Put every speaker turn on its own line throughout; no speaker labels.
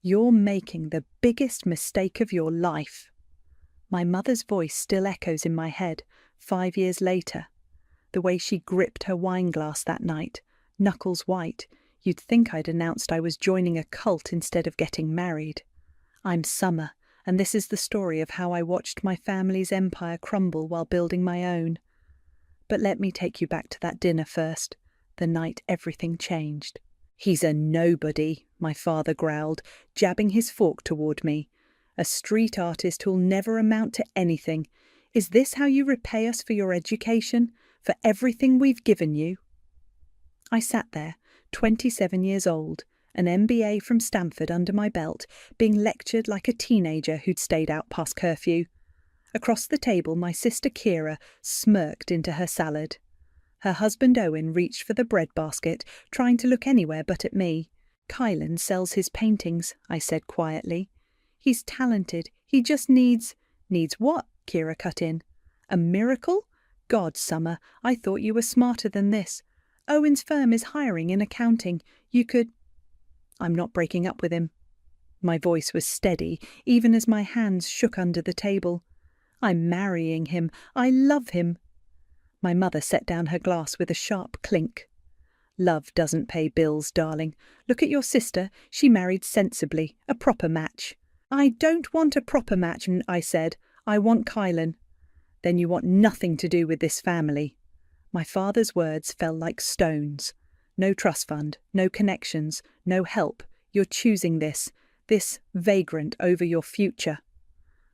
You're making the biggest mistake of your life. My mother's voice still echoes in my head, 5 years later. The way she gripped her wine glass that night, knuckles white, you'd think I'd announced I was joining a cult instead of getting married. I'm Summer, and this is the story of how I watched my family's empire crumble while building my own. But let me take you back to that dinner first, the night everything changed. "He's a nobody," my father growled, jabbing his fork toward me. "A street artist who'll never amount to anything. Is this how you repay us for your education, for everything we've given you?" I sat there, 27 years old, an MBA from Stanford under my belt, being lectured like a teenager who'd stayed out past curfew. Across the table, my sister Kira smirked into her salad. Her husband Owen reached for the bread basket, trying to look anywhere but at me. "Kylan sells his paintings," I said quietly. "He's talented. He just needs—" "Needs what?" Kira cut in. "A miracle? God, Summer, I thought you were smarter than this. Owen's firm is hiring in accounting. You could—" "I'm not breaking up with him." My voice was steady, even as my hands shook under the table. "I'm marrying him. I love him." My mother set down her glass with a sharp clink. "Love doesn't pay bills, darling. Look at your sister. She married sensibly, a proper match." "I don't want a proper match," I said. "I want Kylan." "Then you want nothing to do with this family." My father's words fell like stones. "No trust fund, no connections, no help. You're choosing this vagrant over your future."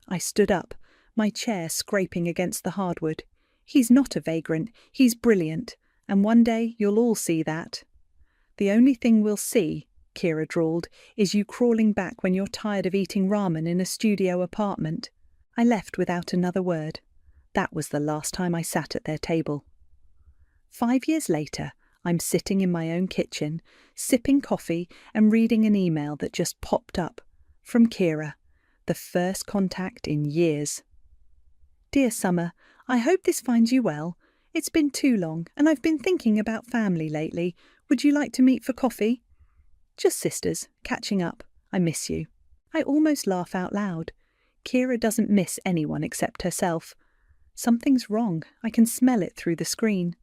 I stood up, my chair scraping against the hardwood. "He's not a vagrant, he's brilliant, and one day you'll all see that." "The only thing we'll see," Kira drawled, "is you crawling back when you're tired of eating ramen in a studio apartment." I left without another word. That was the last time I sat at their table. 5 years later, I'm sitting in my own kitchen, sipping coffee and reading an email that just popped up. From Kira, the first contact in years. "Dear Summer, I hope this finds you well. It's been too long, and I've been thinking about family lately. Would you like to meet for coffee? Just sisters, catching up. I miss you." I almost laugh out loud. Kira doesn't miss anyone except herself. Something's wrong. I can smell it through the screen.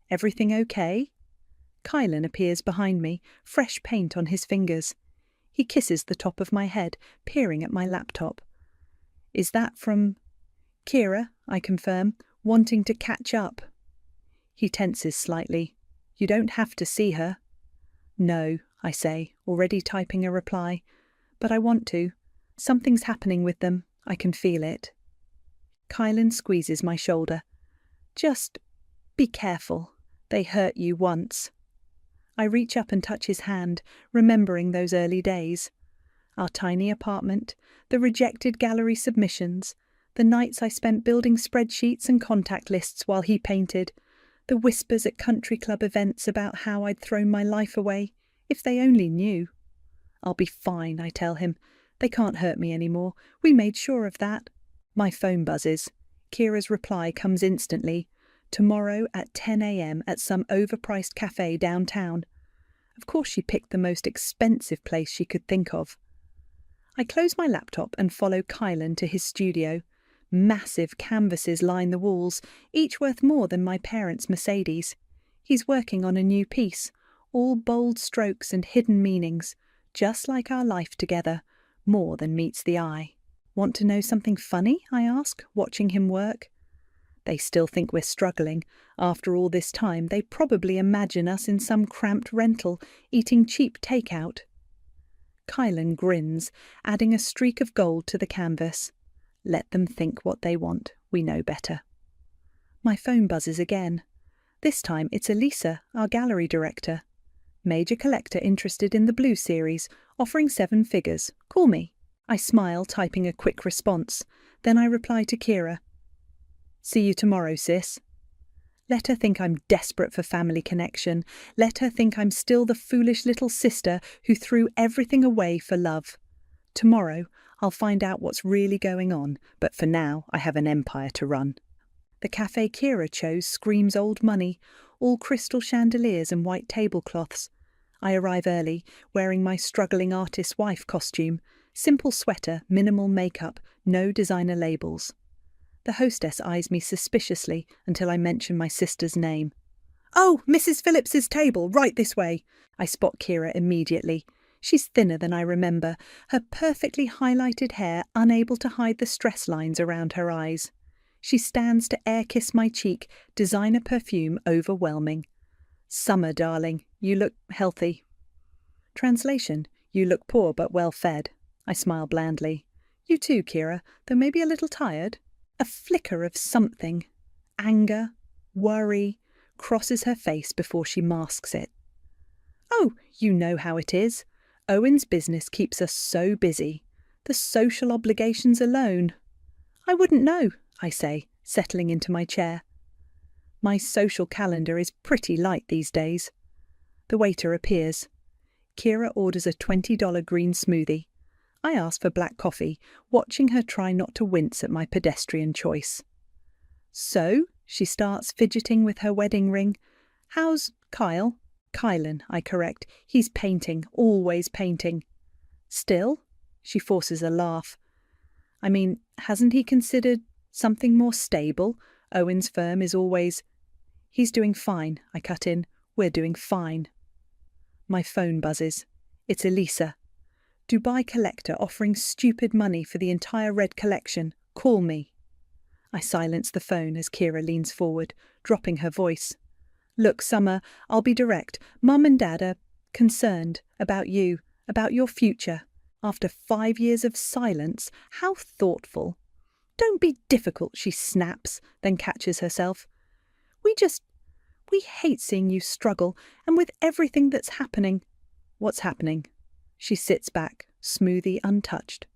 "Everything okay?" Kylan appears behind me, fresh paint on his fingers. He kisses the top of my head, peering at my laptop. "Is that from—" "Kira," I confirm, wanting to catch up. He tenses slightly. "You don't have to see her." "No," I say, already typing a reply. "But I want to. Something's happening with them. I can feel it." Kylan squeezes my shoulder. "Just be careful. They hurt you once." I reach up and touch his hand, remembering those early days. Our tiny apartment, the rejected gallery submissions, the nights I spent building spreadsheets and contact lists while he painted, the whispers at country club events about how I'd thrown my life away. If they only knew. "I'll be fine," I tell him. "They can't hurt me anymore. We made sure of that." My phone buzzes. Kira's reply comes instantly. "Tomorrow at 10 a.m. at some overpriced cafe downtown." Of course she picked the most expensive place she could think of. I close my laptop and follow Kylan to his studio. Massive canvases line the walls, each worth more than my parents' Mercedes. He's working on a new piece, all bold strokes and hidden meanings, just like our life together, more than meets the eye. "Want to know something funny?" I ask, watching him work. They still think we're struggling. After all this time, they probably imagine us in some cramped rental, eating cheap takeout. Kylan grins, adding a streak of gold to the canvas. Let them think what they want. We know better. My phone buzzes again. This time it's Elisa, our gallery director. "Major collector interested in the Blue series, offering 7 figures. Call me." I smile, typing a quick response. Then I reply to Kira. "See you tomorrow, sis." Let her think I'm desperate for family connection. Let her think I'm still the foolish little sister who threw everything away for love. Tomorrow, I'll find out what's really going on, but for now, I have an empire to run. The cafe Kira chose screams old money, all crystal chandeliers and white tablecloths. I arrive early, wearing my struggling artist's wife costume, simple sweater, minimal makeup, no designer labels. The hostess eyes me suspiciously until I mention my sister's name. "Oh, Mrs. Phillips's table, right this way." I spot Kira immediately. She's thinner than I remember, her perfectly highlighted hair unable to hide the stress lines around her eyes. She stands to air-kiss my cheek, designer perfume overwhelming. "Summer, darling, you look healthy." Translation: "You look poor but well-fed." I smile blandly. "You too, Kira, though maybe a little tired." A flicker of something, anger, worry, crosses her face before she masks it. "Oh, you know how it is. Owen's business keeps us so busy. The social obligations alone." "I wouldn't know," I say, settling into my chair. My social calendar is pretty light these days. The waiter appears. Kira orders a $20 green smoothie. I ask for black coffee, watching her try not to wince at my pedestrian choice. "So," she starts, fidgeting with her wedding ring. "How's Kyle?" "Kylan," I correct. "He's painting, always painting." "Still?" She forces a laugh. "I mean, hasn't he considered something more stable? Owen's firm is always—" "He's doing fine," I cut in. "We're doing fine." My phone buzzes. It's Elisa. "Dubai collector offering stupid money for the entire red collection. Call me." I silence the phone as Kira leans forward, dropping her voice. "Look, Summer, I'll be direct. Mum and Dad are concerned about you, about your future. After 5 years of silence, how thoughtful." "Don't be difficult," she snaps, then catches herself. We hate seeing you struggle, and with everything that's happening." "What's happening?" She sits back, smoothie untouched.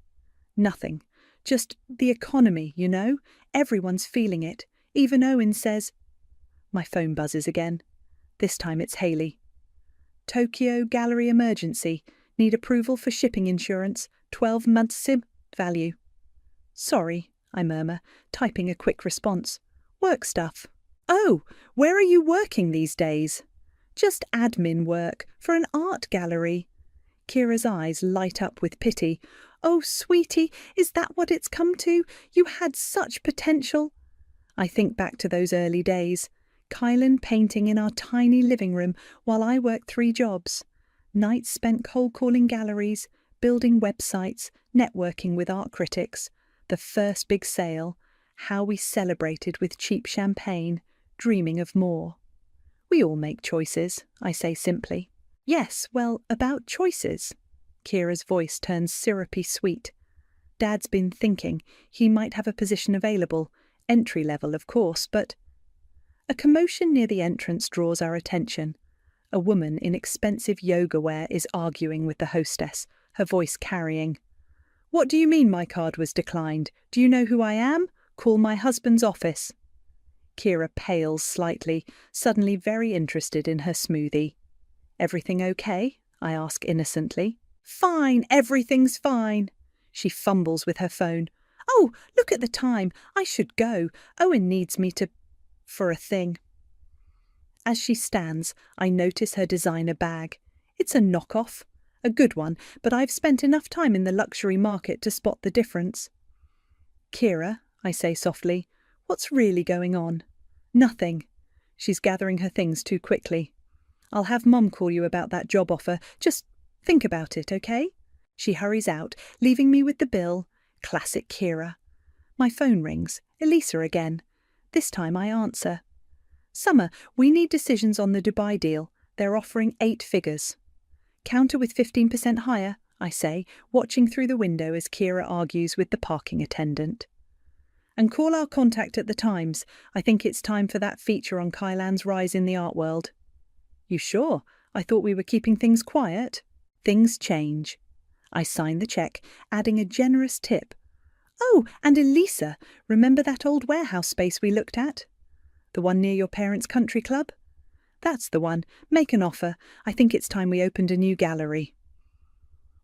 "Nothing. Just the economy, you know? Everyone's feeling it. Even Owen says—" My phone buzzes again. This time it's Haley. "Tokyo gallery emergency. Need approval for shipping insurance. 12 months SIM value." "Sorry," I murmur, typing a quick response. "Work stuff." "Oh, where are you working these days?" "Just admin work for an art gallery." Kira's eyes light up with pity. "Oh, sweetie, is that what it's come to? You had such potential." I think back to those early days. Kylan painting in our tiny living room while I worked 3 jobs. Nights spent cold-calling galleries, building websites, networking with art critics. The first big sale. How we celebrated with cheap champagne, dreaming of more. "We all make choices," I say simply. "Yes, well, about choices." Kira's voice turns syrupy sweet. "Dad's been thinking he might have a position available, entry level of course, but—" A commotion near the entrance draws our attention. A woman in expensive yoga wear is arguing with the hostess, her voice carrying. "What do you mean my card was declined? Do you know who I am? Call my husband's office." Kira pales slightly, suddenly very interested in her smoothie. "Everything okay?" I ask innocently. "Fine, everything's fine." She fumbles with her phone. "Oh, look at the time. I should go. Owen needs me for a thing." As she stands, I notice her designer bag. It's a knockoff. A good one, but I've spent enough time in the luxury market to spot the difference. "Kira," I say softly, "what's really going on?" "Nothing." She's gathering her things too quickly. "I'll have Mum call you about that job offer. Just think about it, okay?" She hurries out, leaving me with the bill. Classic Kira. My phone rings. Elisa again. This time I answer. "Summer, we need decisions on the Dubai deal. They're offering 8 figures. "Counter with 15% higher," I say, watching through the window as Kira argues with the parking attendant. "And call our contact at the Times. I think it's time for that feature on Kylan's rise in the art world." "You sure? I thought we were keeping things quiet." Things change. I sign the check, adding a generous tip. "Oh, and Elisa, remember that old warehouse space we looked at? The one near your parents' country club?" "That's the one. Make an offer. I think it's time we opened a new gallery."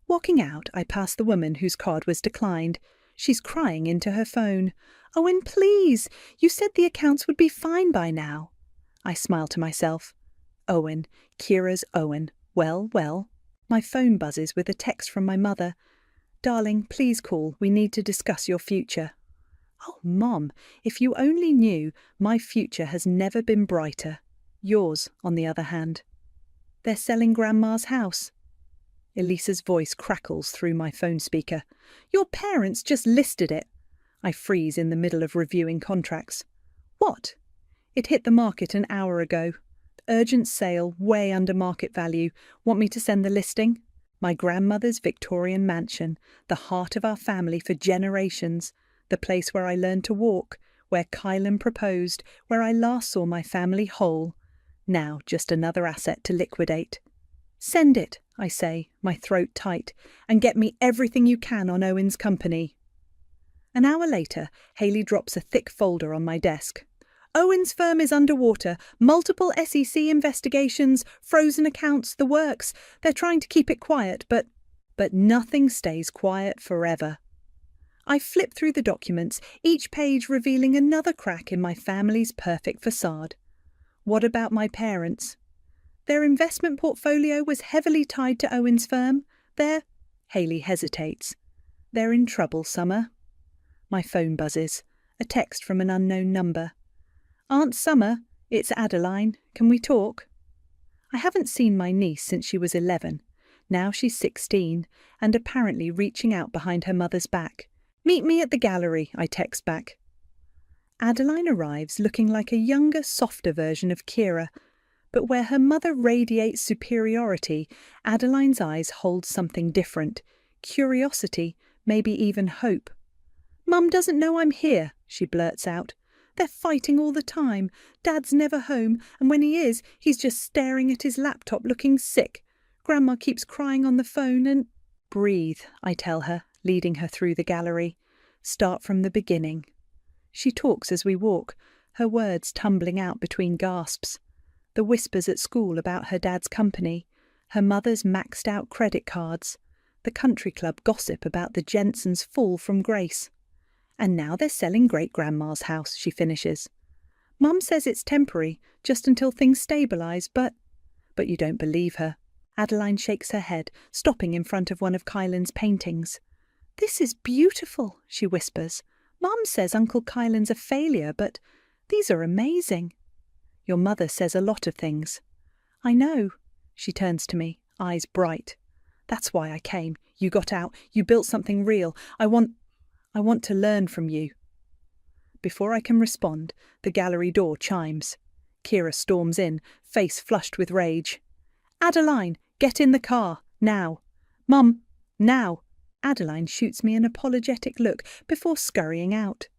Walking out, I pass the woman whose card was declined. She's crying into her phone. "Owen, please! You said the accounts would be fine by now." I smile to myself. Owen, Kira's Owen, Well. My phone buzzes with a text from my mother. Darling, please call. We need to discuss your future. Oh, Mom, if you only knew, my future has never been brighter. Yours, on the other hand. They're selling Grandma's house. Elisa's voice crackles through my phone speaker. Your parents just listed it. I freeze in the middle of reviewing contracts. What? It hit the market an hour ago. Urgent sale, way under market value. Want me to send the listing? My grandmother's Victorian mansion, the heart of our family for generations, the place where I learned to walk, where Kylan proposed, where I last saw my family whole. Now just another asset to liquidate. Send it, I say, my throat tight, and get me everything you can on Owen's company. An hour later, Hayley drops a thick folder on my desk. Owen's firm is underwater, multiple SEC investigations, frozen accounts, the works. They're trying to keep it quiet, but nothing stays quiet forever. I flip through the documents, each page revealing another crack in my family's perfect facade. What about my parents? Their investment portfolio was heavily tied to Owen's firm. Hayley hesitates. They're in trouble, Summer. My phone buzzes. A text from an unknown number. Aunt Summer, it's Adeline. Can we talk? I haven't seen my niece since she was 11. Now she's 16, and apparently reaching out behind her mother's back. Meet me at the gallery, I text back. Adeline arrives looking like a younger, softer version of Kira, but where her mother radiates superiority, Adeline's eyes hold something different. Curiosity, maybe even hope. Mum doesn't know I'm here, she blurts out. They're fighting all the time. Dad's never home, and when he is, he's just staring at his laptop looking sick. Grandma keeps crying on the phone and... Breathe, I tell her, leading her through the gallery. Start from the beginning. She talks as we walk, her words tumbling out between gasps. The whispers at school about her dad's company, her mother's maxed-out credit cards, the country club gossip about the Jensens' fall from grace. And now they're selling great-grandma's house, she finishes. Mum says it's temporary, just until things stabilise, but you don't believe her. Adeline shakes her head, stopping in front of one of Kylan's paintings. This is beautiful, she whispers. Mum says Uncle Kylan's a failure, but these are amazing. Your mother says a lot of things. I know. She turns to me, eyes bright. That's why I came. You got out. You built something real. I want to learn from you. Before I can respond, the gallery door chimes. Kira storms in, face flushed with rage. Adeline, get in the car, now. Mum, now. Adeline shoots me an apologetic look before scurrying out.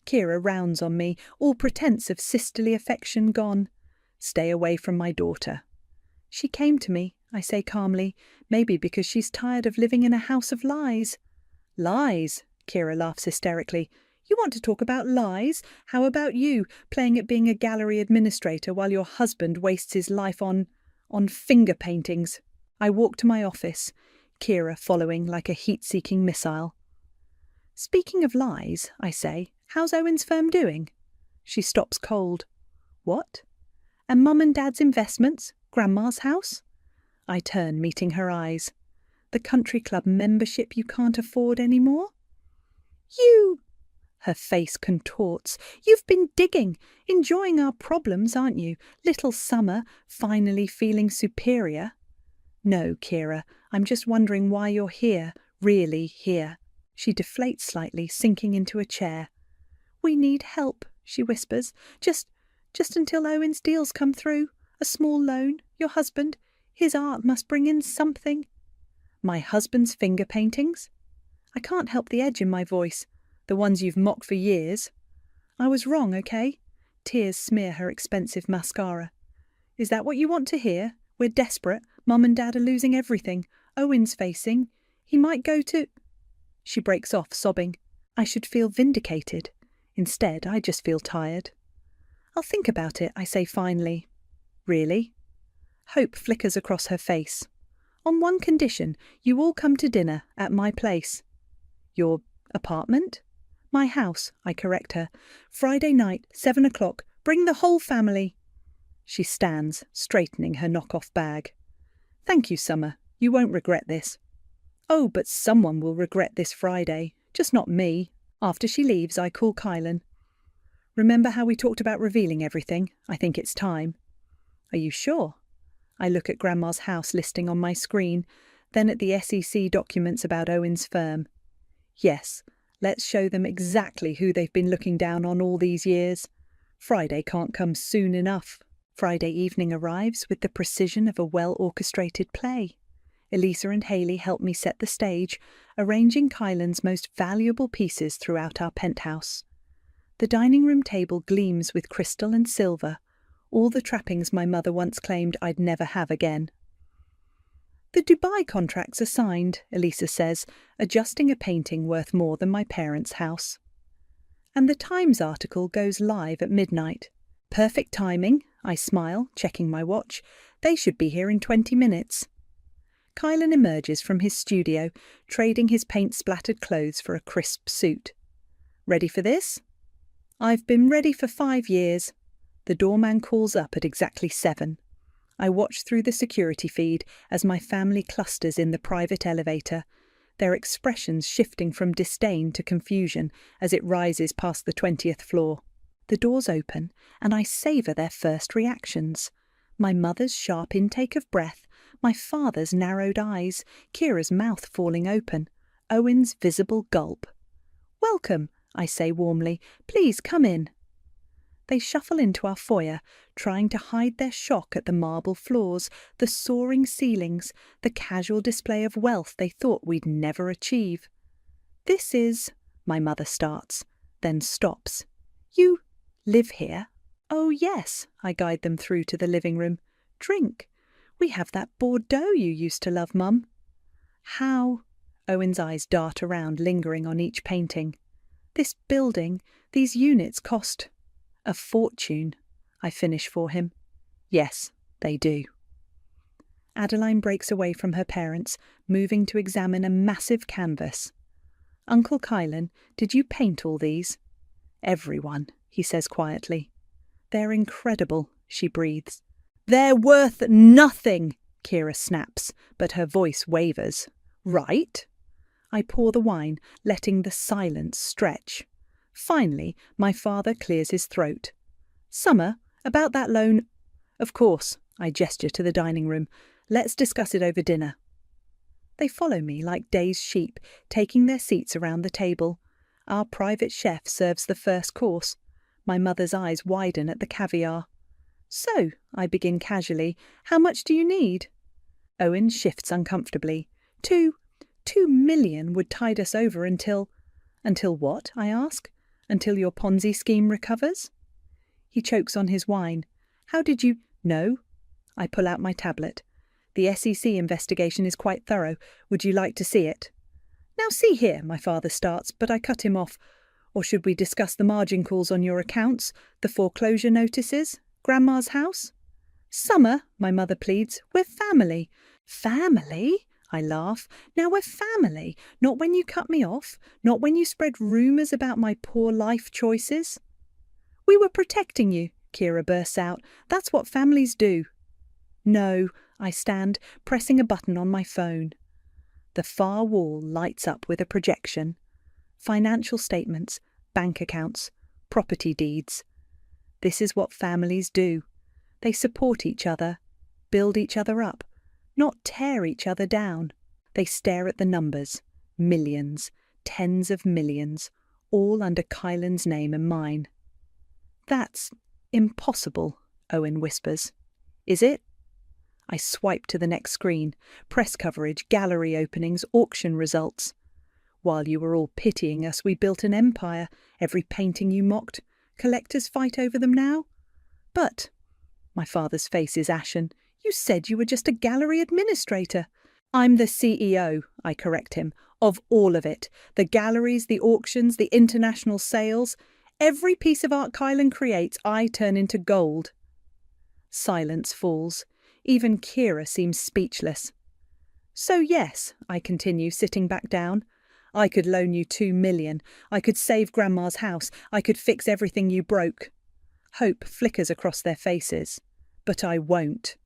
Kira rounds on me, all pretense of sisterly affection gone. Stay away from my daughter. She came to me, I say calmly, maybe because she's tired of living in a house of lies. Lies? Kira laughs hysterically. You want to talk about lies? How about you, playing at being a gallery administrator while your husband wastes his life on finger paintings? I walk to my office, Kira following like a heat-seeking missile. Speaking of lies, I say, how's Owen's firm doing? She stops cold. What? And Mum and Dad's investments? Grandma's house? I turn, meeting her eyes. The country club membership you can't afford anymore? You! Her face contorts. You've been digging, enjoying our problems, aren't you? Little Summer, finally feeling superior. No, Kira, I'm just wondering why you're here, really here. She deflates slightly, sinking into a chair. We need help, she whispers. Just until Owen's deals come through. A small loan, your husband. His art must bring in something. My husband's finger paintings? I can't help the edge in my voice. The ones you've mocked for years. I was wrong, okay? Tears smear her expensive mascara. Is that what you want to hear? We're desperate. Mum and Dad are losing everything. Owen's facing. He might go to... She breaks off, sobbing. I should feel vindicated. Instead, I just feel tired. I'll think about it, I say finally. Really? Hope flickers across her face. On one condition, you all come to dinner at my place. Your apartment? My house, I correct her. Friday night, 7 o'clock. Bring the whole family. She stands, straightening her knock-off bag. Thank you, Summer. You won't regret this. Oh, but someone will regret this Friday. Just not me. After she leaves, I call Kylan. Remember how we talked about revealing everything? I think it's time. Are you sure? I look at Grandma's house listing on my screen, then at the SEC documents about Owen's firm. Yes, let's show them exactly who they've been looking down on all these years. Friday can't come soon enough. Friday evening arrives with the precision of a well-orchestrated play. Elisa and Haley help me set the stage, arranging Kylan's most valuable pieces throughout our penthouse. The dining room table gleams with crystal and silver, all the trappings my mother once claimed I'd never have again. The Dubai contracts are signed, Elisa says, adjusting a painting worth more than my parents' house. And the Times article goes live at midnight. Perfect timing, I smile, checking my watch. They should be here in 20 minutes. Kylan emerges from his studio, trading his paint-splattered clothes for a crisp suit. Ready for this? I've been ready for 5 years. The doorman calls up at exactly 7. I watch through the security feed as my family clusters in the private elevator, their expressions shifting from disdain to confusion as it rises past the 20th floor. The doors open, and I savour their first reactions. My mother's sharp intake of breath, my father's narrowed eyes, Kira's mouth falling open, Owen's visible gulp. "Welcome," I say warmly. "Please come in." They shuffle into our foyer, trying to hide their shock at the marble floors, the soaring ceilings, the casual display of wealth they thought we'd never achieve. "This is—" my mother starts, then stops. "You live here?" "Oh, yes," I guide them through to the living room. "Drink. We have that Bordeaux you used to love, Mum." "How—" Owen's eyes dart around, lingering on each painting. "This building, these units cost a fortune," I finish for him. "Yes, they do." Adeline breaks away from her parents, moving to examine a massive canvas. "Uncle Kylan, did you paint all these?" "Everyone," he says quietly. "They're incredible," she breathes. "They're worth nothing," Kira snaps, but her voice wavers. "Right?" I pour the wine, letting the silence stretch. Finally, my father clears his throat. "Summer, about that loan—" "Of course," I gesture to the dining room. "Let's discuss it over dinner." They follow me like dazed sheep, taking their seats around the table. Our private chef serves the first course. My mother's eyes widen at the caviar. "So," I begin casually, "how much do you need?" Owen shifts uncomfortably. Two million would tide us over until—" "Until what?" I ask. "Until your Ponzi scheme recovers?" He chokes on his wine. "How did you—" "No." I pull out my tablet. "The SEC investigation is quite thorough. Would you like to see it?" "Now see here," my father starts, but I cut him off. "Or should we discuss the margin calls on your accounts, the foreclosure notices, Grandma's house?" "Summer," my mother pleads, "we're family." "Family?" I laugh. "Now we're family. Not when you cut me off. Not when you spread rumours about my poor life choices." "We were protecting you," Kira bursts out. "That's what families do." "No," I stand, pressing a button on my phone. The far wall lights up with a projection. Financial statements, bank accounts, property deeds. This is what families do. They support each other, build each other up, not tear each other down. They stare at the numbers, millions, tens of millions, all under Kylan's name and mine. "That's impossible," Owen whispers. "Is it?" I swipe to the next screen. Press coverage, gallery openings, auction results. "While you were all pitying us, we built an empire. Every painting you mocked. Collectors fight over them now." "But—" my father's face is ashen. "You said you were just a gallery administrator." "I'm the CEO," I correct him, "of all of it. The galleries, the auctions, the international sales. Every piece of art Kylan creates, I turn into gold." Silence falls. Even Kira seems speechless. "So yes," I continue, sitting back down. "I could loan you 2 million. I could save Grandma's house. I could fix everything you broke." Hope flickers across their faces. "But I won't."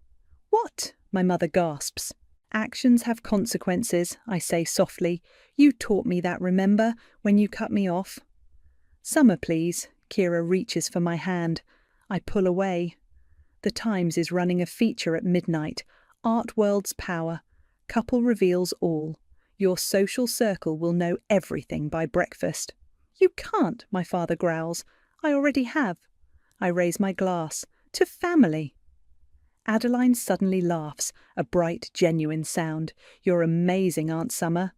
"What?" My mother gasps. Actions have consequences, I say softly. You taught me that, remember, when you cut me off? Summer, please. Kira reaches for my hand. I pull away. The Times is running a feature at midnight. Art World's Power. Couple reveals all. Your social circle will know everything by breakfast. You can't, my father growls. I already have. I raise my glass. To family. Adeline suddenly laughs, a bright, genuine sound. You're amazing, Aunt Summer.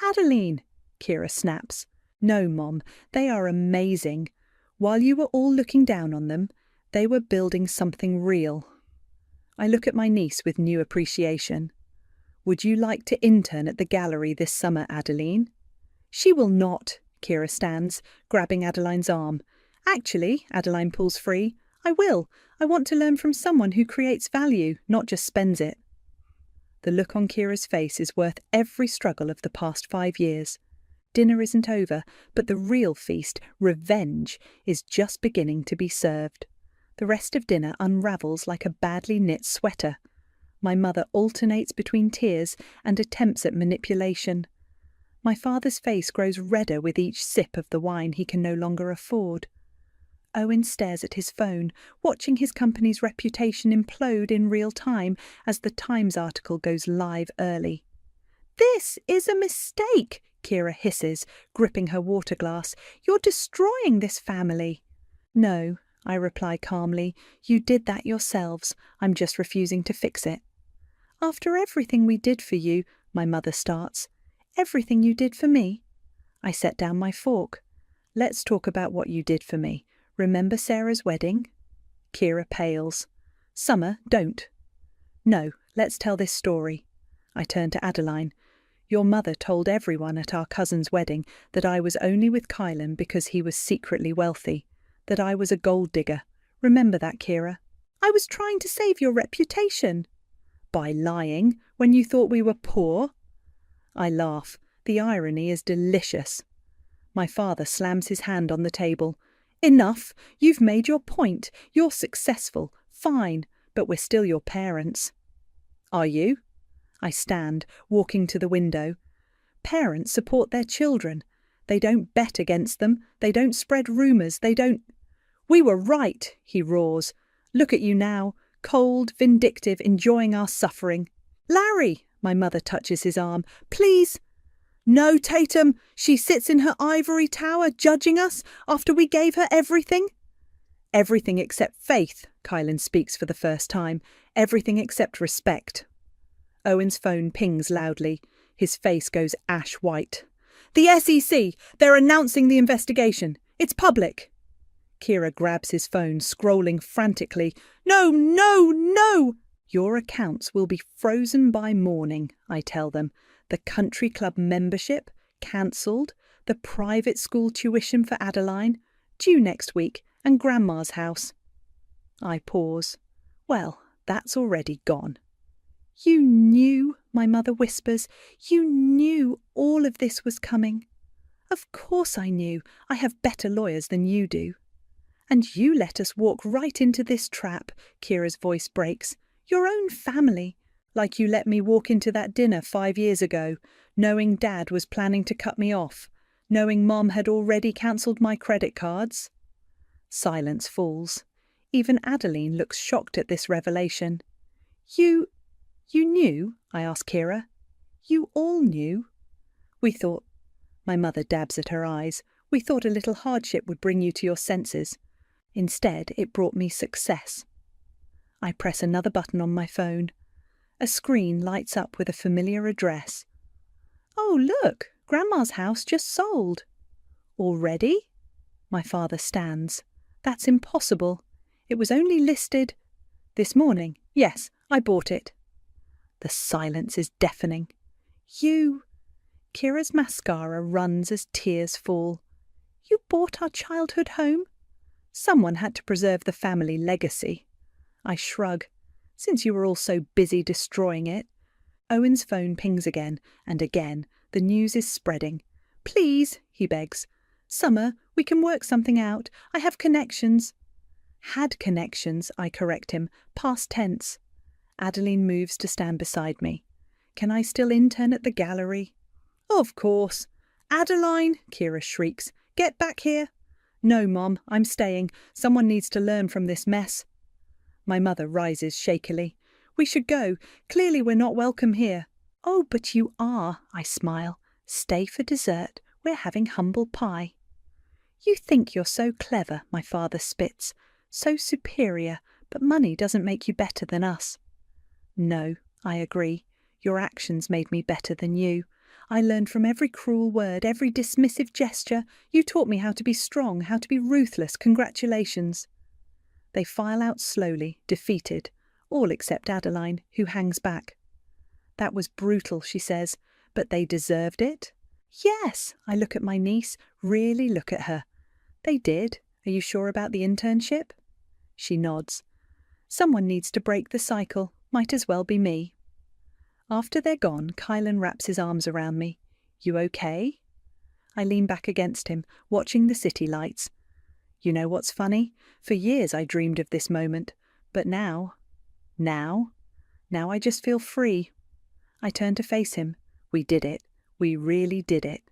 Adeline, Kira snaps. No, Mom, they are amazing. While you were all looking down on them, they were building something real. I look at my niece with new appreciation. Would you like to intern at the gallery this summer, Adeline? She will not, Kira stands, grabbing Adeline's arm. Actually, Adeline pulls free. I will. I want to learn from someone who creates value, not just spends it. The look on Kira's face is worth every struggle of the past 5 years. Dinner isn't over, but the real feast, revenge, is just beginning to be served. The rest of dinner unravels like a badly knit sweater. My mother alternates between tears and attempts at manipulation. My father's face grows redder with each sip of the wine he can no longer afford. Owen stares at his phone, watching his company's reputation implode in real time as the Times article goes live early. This is a mistake, Kira hisses, gripping her water glass. You're destroying this family. No, I reply calmly. You did that yourselves. I'm just refusing to fix it. After everything we did for you, my mother starts. Everything you did for me? I set down my fork. Let's talk about what you did for me. Remember Sarah's wedding? Kira pales. Summer, don't. No, let's tell this story. I turn to Adeline. Your mother told everyone at our cousin's wedding that I was only with Kylan because he was secretly wealthy, that I was a gold digger. Remember that, Kira? I was trying to save your reputation. By lying, when you thought we were poor? I laugh. The irony is delicious. My father slams his hand on the table. Enough! You've made your point. You're successful. Fine. But we're still your parents. Are you? I stand, walking to the window. Parents support their children. They don't bet against them. They don't spread rumours. They don't... We were right, he roars. Look at you now, cold, vindictive, enjoying our suffering. Larry, my mother touches his arm. Please. No, Tatum, she sits in her ivory tower judging us after we gave her everything. Everything except faith, Kylan speaks for the first time. Everything except respect. Owen's phone pings loudly. His face goes ash white. The SEC! They're announcing the investigation. It's public. Kira grabs his phone, scrolling frantically. No, no, no! Your accounts will be frozen by morning, I tell them. The country club membership, cancelled. The private school tuition for Adeline, due next week, and Grandma's house. I pause. Well, that's already gone. You knew, my mother whispers. You knew all of this was coming. Of course I knew. I have better lawyers than you do. And you let us walk right into this trap, Kira's voice breaks. Your own family. Like you let me walk into that dinner 5 years ago, knowing Dad was planning to cut me off, knowing Mom had already cancelled my credit cards. Silence falls. Even Adeline looks shocked at this revelation. You knew? I ask Kira. You all knew? We thought... My mother dabs at her eyes. We thought a little hardship would bring you to your senses. Instead, it brought me success. I press another button on my phone. A screen lights up with a familiar address. Oh, look! Grandma's house just sold. Already? My father stands. That's impossible. It was only listed... This morning. Yes, I bought it. The silence is deafening. You... Kira's mascara runs as tears fall. You bought our childhood home? Someone had to preserve the family legacy. I shrug. Since you were all so busy destroying it. Owen's phone pings again, and again. The news is spreading. Please, he begs. Summer, we can work something out. I have connections. Had connections, I correct him, past tense. Adeline moves to stand beside me. Can I still intern at the gallery? Of course. Adeline, Kira shrieks. Get back here. No, Mom, I'm staying. Someone needs to learn from this mess. My mother rises shakily. We should go. Clearly we're not welcome here. Oh, but you are, I smile. Stay for dessert. We're having humble pie. You think you're so clever, my father spits. So superior, but money doesn't make you better than us. No, I agree. Your actions made me better than you. I learned from every cruel word, every dismissive gesture. You taught me how to be strong, how to be ruthless. Congratulations. They file out slowly, defeated, all except Adeline, who hangs back. That was brutal, she says, but they deserved it? Yes, I look at my niece, really look at her. They did. Are you sure about the internship? She nods. Someone needs to break the cycle. Might as well be me. After they're gone, Kylan wraps his arms around me. You okay? I lean back against him, watching the city lights. You know what's funny? For years I dreamed of this moment, but now I just feel free. I turn to face him. We did it. We really did it.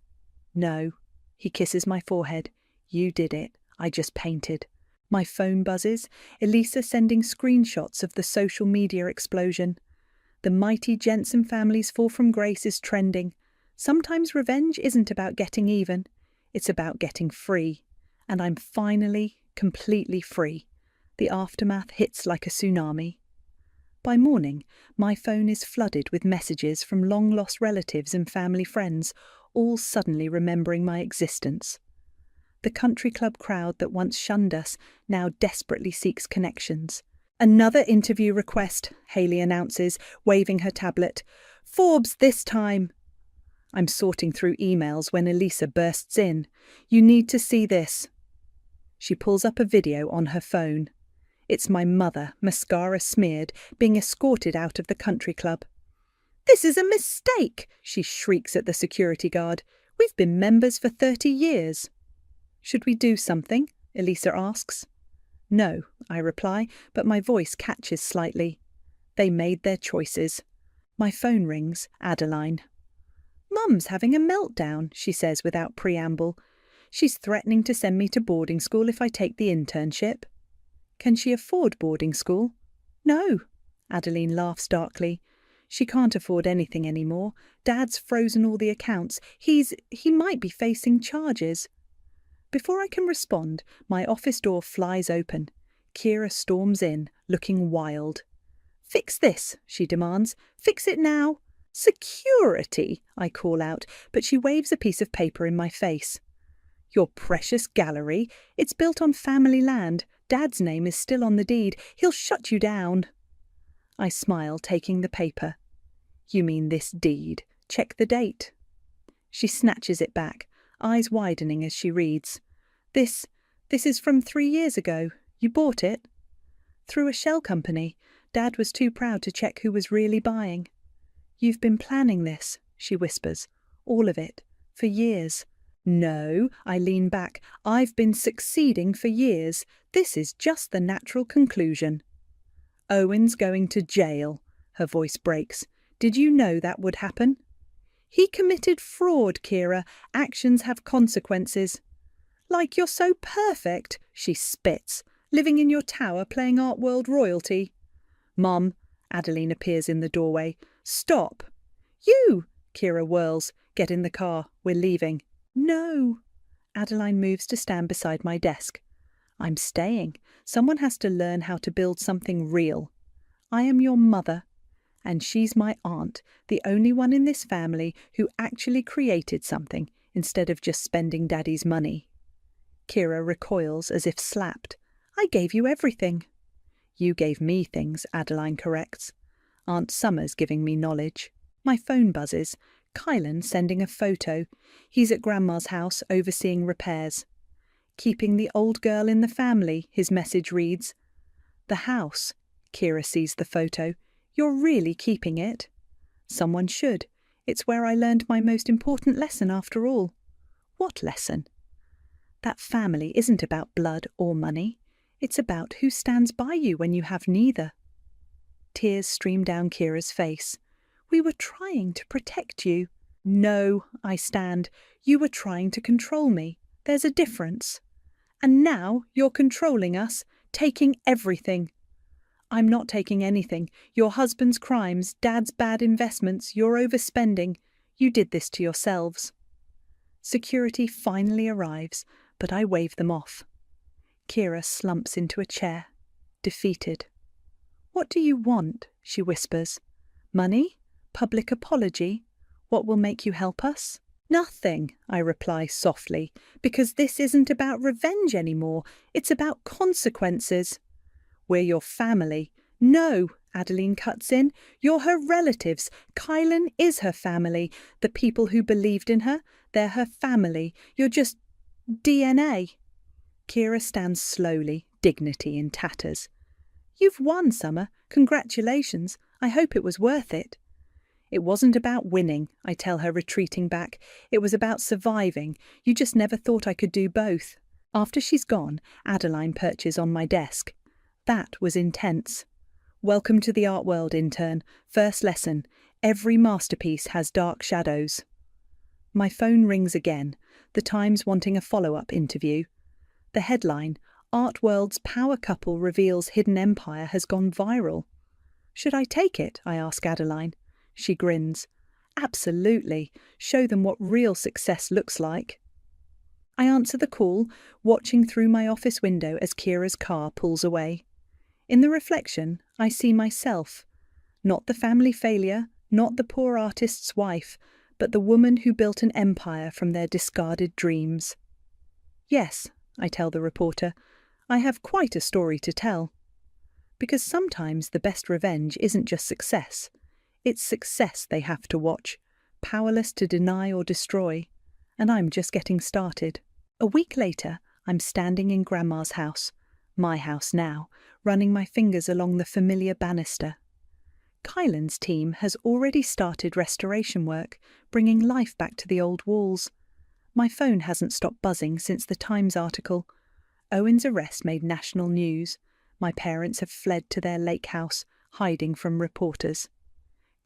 No. He kisses my forehead. You did it. I just painted. My phone buzzes. Elisa sending screenshots of the social media explosion. The mighty Jensen family's fall from grace is trending. Sometimes revenge isn't about getting even. It's about getting free. And I'm finally, completely free. The aftermath hits like a tsunami. By morning, my phone is flooded with messages from long-lost relatives and family friends, all suddenly remembering my existence. The country club crowd that once shunned us now desperately seeks connections. Another interview request, Hayley announces, waving her tablet. Forbes this time. I'm sorting through emails when Elisa bursts in. You need to see this. She pulls up a video on her phone. It's my mother, mascara smeared, being escorted out of the country club. This is a mistake, she shrieks at the security guard. We've been members for 30 years. Should we do something? Elisa asks. No, I reply, but my voice catches slightly. They made their choices. My phone rings, Adeline. Mum's having a meltdown, she says without preamble. She's threatening to send me to boarding school if I take the internship. Can she afford boarding school? No, Adeline laughs darkly. She can't afford anything anymore. Dad's frozen all the accounts. He might be facing charges. Before I can respond, my office door flies open. Kira storms in, looking wild. Fix this, she demands. Fix it now. Security, I call out, but she waves a piece of paper in my face. Your precious gallery. It's built on family land. Dad's name is still on the deed. He'll shut you down. I smile, taking the paper. You mean this deed? Check the date. She snatches it back, eyes widening as she reads. This is from 3 years ago. You bought it? Through a shell company. Dad was too proud to check who was really buying. You've been planning this, she whispers. All of it. For years. No, I lean back. I've been succeeding for years. This is just the natural conclusion. Owen's going to jail. Her voice breaks. Did you know that would happen? He committed fraud, Kira. Actions have consequences. Like you're so perfect, she spits, living in your tower playing Art World royalty. Mum, Adeline appears in the doorway. Stop. You, Kira whirls. Get in the car. We're leaving. No. Adeline moves to stand beside my desk. I'm staying. Someone has to learn how to build something real. I am your mother. And she's my aunt, the only one in this family who actually created something instead of just spending Daddy's money. Kira recoils as if slapped. I gave you everything. You gave me things, Adeline corrects. Aunt Summer's giving me knowledge. My phone buzzes. Kylan sending a photo. He's at Grandma's house overseeing repairs. Keeping the old girl in the family, his message reads. The house. Kira sees the photo. You're really keeping it? Someone should. It's where I learned my most important lesson after all. What lesson? That family isn't about blood or money. It's about who stands by you when you have neither. Tears stream down Kira's face. We were trying to protect you. No, I stand. You were trying to control me. There's a difference. And now you're controlling us, taking everything. I'm not taking anything. Your husband's crimes, Dad's bad investments, your overspending. You did this to yourselves. Security finally arrives, but I wave them off. Kira slumps into a chair, defeated. What do you want? She whispers. Money? Public apology? What will make you help us? Nothing, I reply softly, because this isn't about revenge anymore. It's about consequences. We're your family. No, Adeline cuts in. You're her relatives. Kylan is her family. The people who believed in her, they're her family. You're just DNA. Kira stands slowly, dignity in tatters. You've won, Summer. Congratulations. I hope it was worth it. It wasn't about winning, I tell her, retreating back. It was about surviving. You just never thought I could do both. After she's gone, Adeline perches on my desk. That was intense. Welcome to the art world, intern. First lesson. Every masterpiece has dark shadows. My phone rings again, the Times wanting a follow-up interview. The headline, Art World's Power Couple Reveals Hidden Empire has gone viral. Should I take it? I ask Adeline. She grins. Absolutely. Show them what real success looks like. I answer the call, watching through my office window as Kira's car pulls away. In the reflection, I see myself. Not the family failure, not the poor artist's wife, but the woman who built an empire from their discarded dreams. Yes, I tell the reporter, I have quite a story to tell. Because sometimes the best revenge isn't just success. It's success they have to watch, powerless to deny or destroy. And I'm just getting started. A week later, I'm standing in Grandma's house, my house now, running my fingers along the familiar banister. Kylan's team has already started restoration work, bringing life back to the old walls. My phone hasn't stopped buzzing since the Times article. Owen's arrest made national news. My parents have fled to their lake house, hiding from reporters.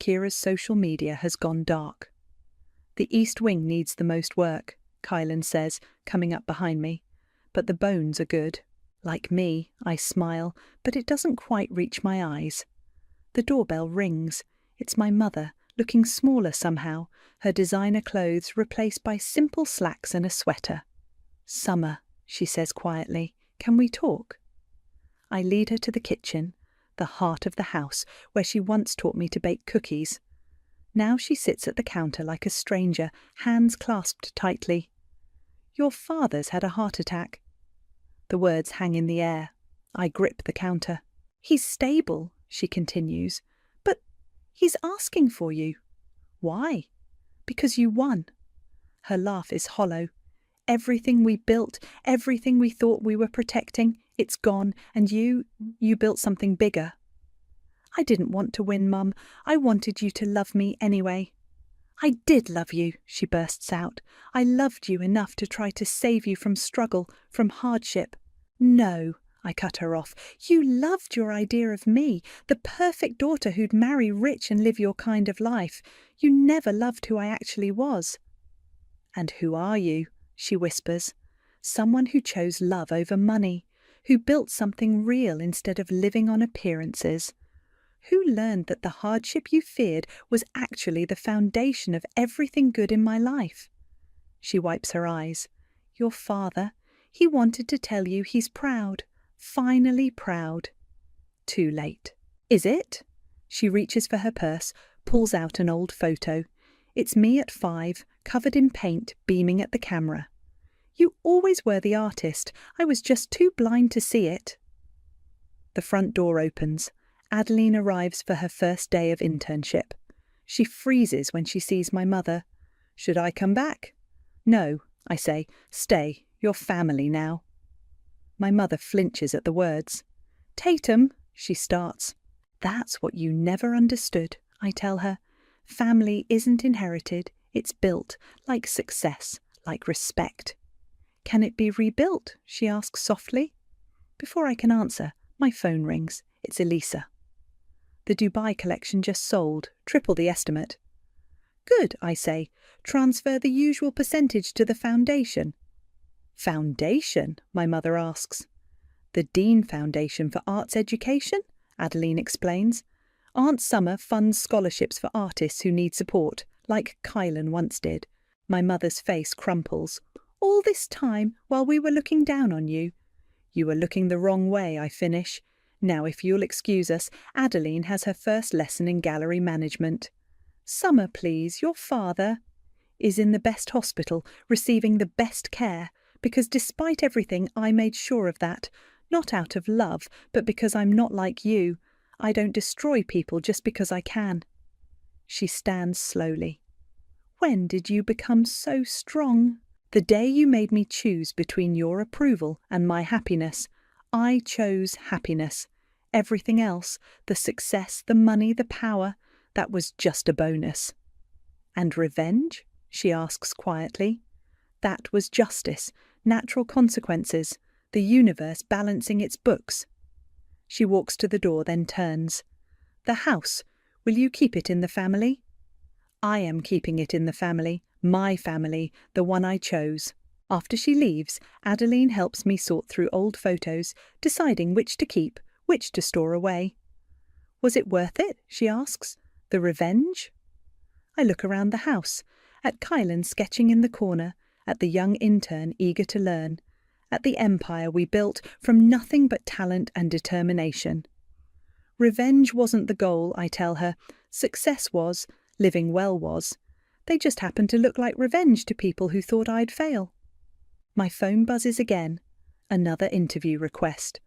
Kira's social media has gone dark. The East Wing needs the most work, Kylan says, coming up behind me. But the bones are good. Like me, I smile, but it doesn't quite reach my eyes. The doorbell rings. It's my mother, looking smaller somehow, her designer clothes replaced by simple slacks and a sweater. Summer, she says quietly, can we talk? I lead her to the kitchen, the heart of the house, where she once taught me to bake cookies. Now she sits at the counter like a stranger, hands clasped tightly. Your father's had a heart attack. The words hang in the air. I grip the counter. He's stable, she continues, but he's asking for you. Why? Because you won. Her laugh is hollow. Everything we built, everything we thought we were protecting, it's gone, and you built something bigger. I didn't want to win, Mum. I wanted you to love me anyway. I did love you, she bursts out. I loved you enough to try to save you from struggle, from hardship. No, I cut her off. You loved your idea of me, the perfect daughter who'd marry rich and live your kind of life. You never loved who I actually was. And who are you? She whispers. Someone who chose love over money, who built something real instead of living on appearances. Who learned that the hardship you feared was actually the foundation of everything good in my life? She wipes her eyes. Your father, he wanted to tell you he's proud, finally proud. Too late. Is it? She reaches for her purse, pulls out an old photo. It's me at 5, covered in paint, beaming at the camera. You always were the artist. I was just too blind to see it. The front door opens. Adeline arrives for her first day of internship. She freezes when she sees my mother. Should I come back? No, I say. Stay. You're family now. My mother flinches at the words. Tatum, she starts. That's what you never understood, I tell her. Family isn't inherited. It's built, like success, like respect. Can it be rebuilt? She asks softly. Before I can answer, my phone rings. It's Elisa. The Dubai collection just sold, triple the estimate. Good, I say. Transfer the usual percentage to the foundation. Foundation? My mother asks. The Dean Foundation for Arts Education? Adeline explains. Aunt Summer funds scholarships for artists who need support, like Kylan once did. My mother's face crumples. All this time, while we were looking down on you. You were looking the wrong way, I finish. Now, if you'll excuse us, Adeline has her first lesson in gallery management. Summer, please, your father is in the best hospital, receiving the best care, because despite everything I made sure of that, not out of love, but because I'm not like you. I don't destroy people just because I can. She stands slowly. When did you become so strong? The day you made me choose between your approval and my happiness. I chose happiness. Everything else, the success, the money, the power, that was just a bonus. And revenge? She asks quietly. That was justice, natural consequences, the universe balancing its books. She walks to the door, then turns. The house, will you keep it in the family? I am keeping it in the family, my family, the one I chose. After she leaves, Adeline helps me sort through old photos, deciding which to keep, which to store away. Was it worth it? She asks. The revenge? I look around the house, at Kylan sketching in the corner, at the young intern eager to learn, at the empire we built from nothing but talent and determination. Revenge wasn't the goal, I tell her. Success was, living well was. They just happened to look like revenge to people who thought I'd fail. My phone buzzes again. Another interview request.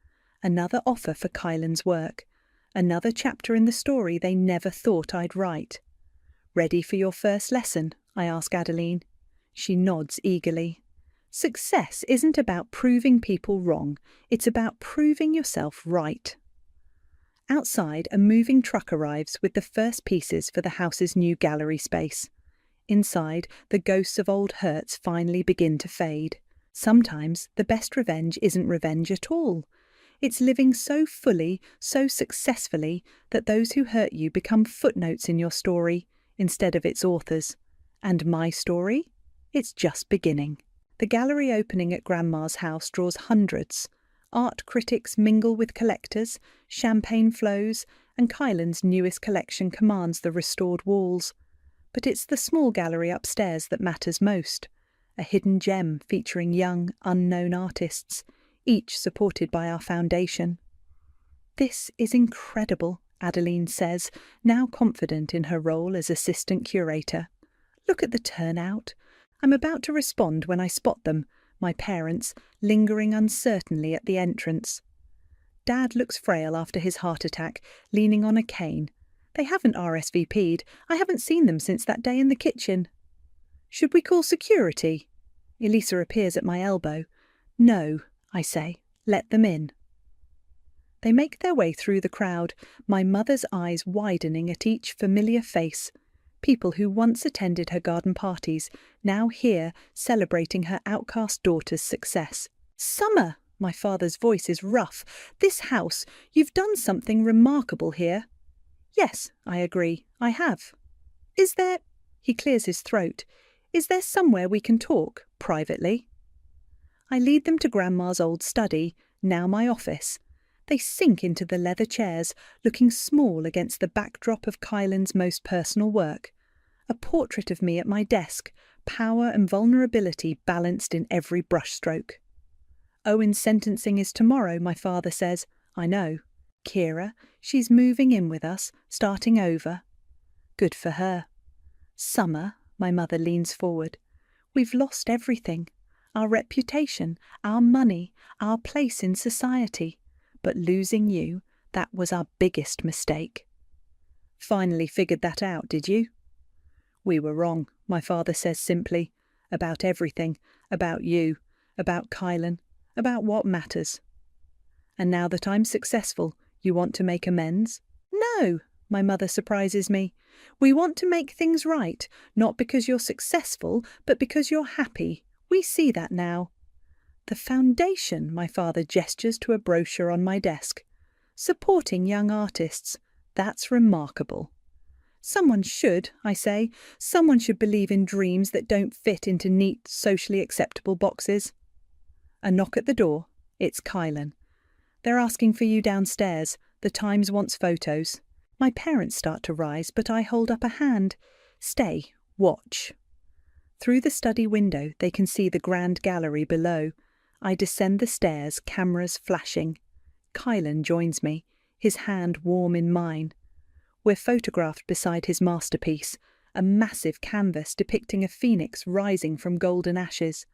Another offer for Kylan's work. Another chapter in the story they never thought I'd write. Ready for your first lesson? I ask Adeline. She nods eagerly. Success isn't about proving people wrong. It's about proving yourself right. Outside, a moving truck arrives with the first pieces for the house's new gallery space. Inside, the ghosts of old hurts finally begin to fade. Sometimes the best revenge isn't revenge at all. It's living so fully, so successfully, that those who hurt you become footnotes in your story instead of its authors. And my story? It's just beginning. The gallery opening at Grandma's house draws hundreds. Art critics mingle with collectors, champagne flows, and Kylan's newest collection commands the restored walls. But it's the small gallery upstairs that matters most. A hidden gem featuring young, unknown artists, each supported by our foundation. This is incredible, Adeline says, now confident in her role as assistant curator. Look at the turnout. I'm about to respond when I spot them, my parents, lingering uncertainly at the entrance. Dad looks frail after his heart attack, leaning on a cane. They haven't RSVP'd. I haven't seen them since that day in the kitchen. Should we call security? Elisa appears at my elbow. No, I say. Let them in. They make their way through the crowd, my mother's eyes widening at each familiar face. People who once attended her garden parties, now here celebrating her outcast daughter's success. Summer! My father's voice is rough. This house, you've done something remarkable here. Yes, I agree, I have. Is there... He clears his throat. Is there somewhere we can talk, privately? I lead them to Grandma's old study, now my office. They sink into the leather chairs, looking small against the backdrop of Kylan's most personal work. A portrait of me at my desk, power and vulnerability balanced in every brushstroke. Owen's sentencing is tomorrow, my father says. I know. Kira, she's moving in with us, starting over. Good for her. Summer, my mother leans forward. We've lost everything. Our reputation, our money, our place in society. But losing you, that was our biggest mistake. Finally figured that out, did you? We were wrong, my father says simply. About everything. About you. About Kylan. About what matters. And now that I'm successful, you want to make amends? No, my mother surprises me. We want to make things right, not because you're successful, but because you're happy. We see that now. The foundation, my father gestures to a brochure on my desk. Supporting young artists. That's remarkable. Someone should, I say. Someone should believe in dreams that don't fit into neat, socially acceptable boxes. A knock at the door. It's Kylan. They're asking for you downstairs. The Times wants photos. My parents start to rise, but I hold up a hand. Stay, watch. Through the study window, they can see the grand gallery below. I descend the stairs, cameras flashing. Kylan joins me, his hand warm in mine. We're photographed beside his masterpiece, a massive canvas depicting a phoenix rising from golden ashes.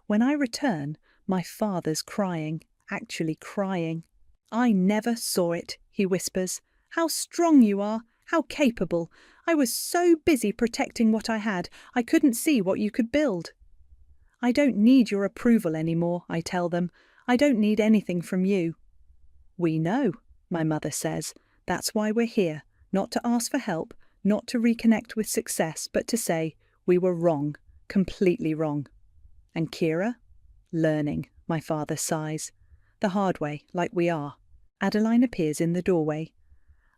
When I return, my father's crying, actually crying. "I never saw it," he whispers. "How strong you are, how capable. I was so busy protecting what I had, I couldn't see what you could build." "I don't need your approval anymore," I tell them. "I don't need anything from you." "We know," my mother says. "That's why we're here, not to ask for help, not to reconnect with success, but to say, we were wrong, completely wrong." "And Kira?" "Learning," my father sighs. "The hard way, like we are." Adeline appears in the doorway.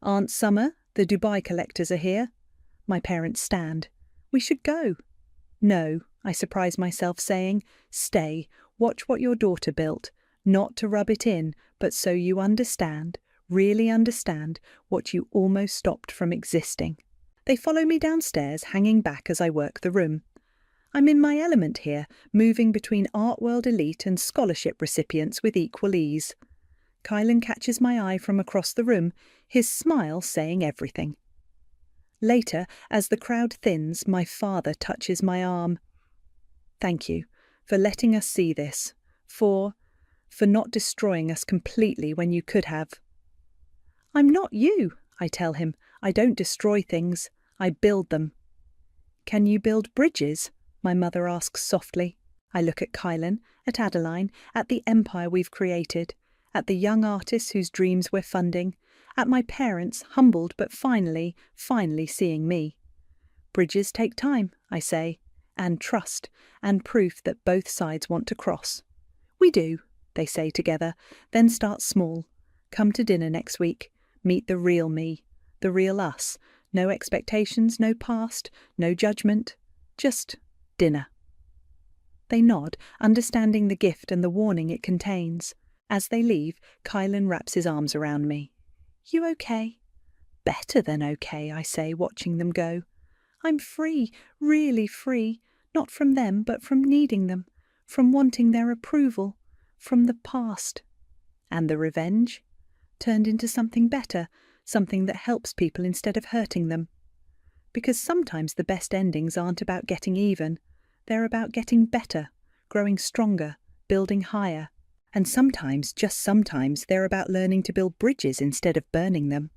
"Aunt Summer, the Dubai collectors are here." My parents stand. "We should go." "No," I surprise myself saying. "Stay, watch what your daughter built. Not to rub it in, but so you understand, really understand, what you almost stopped from existing." They follow me downstairs, hanging back as I work the room. I'm in my element here, moving between art world elite and scholarship recipients with equal ease. Kylan catches my eye from across the room, his smile saying everything. Later, as the crowd thins, my father touches my arm. "Thank you for letting us see this, for not destroying us completely when you could have." "I'm not you," I tell him. "I don't destroy things, I build them." "Can you build bridges?" my mother asks softly. I look at Kylan, at Adeline, at the empire we've created, at the young artists whose dreams we're funding, at my parents, humbled but finally seeing me. "Bridges take time," I say, "and trust, and proof that both sides want to cross." "We do," they say together, then start small. "Come to dinner next week. Meet the real me, the real us. No expectations, no past, no judgment. Just dinner." They nod, understanding the gift and the warning it contains. As they leave, Kylan wraps his arms around me. "You okay?" "Better than okay," I say, watching them go. "I'm free, really free, not from them, but from needing them, from wanting their approval, from the past." "And the revenge?" "Turned into something better, something that helps people instead of hurting them." Because sometimes the best endings aren't about getting even. They're about getting better, growing stronger, building higher. And sometimes, just sometimes, they're about learning to build bridges instead of burning them.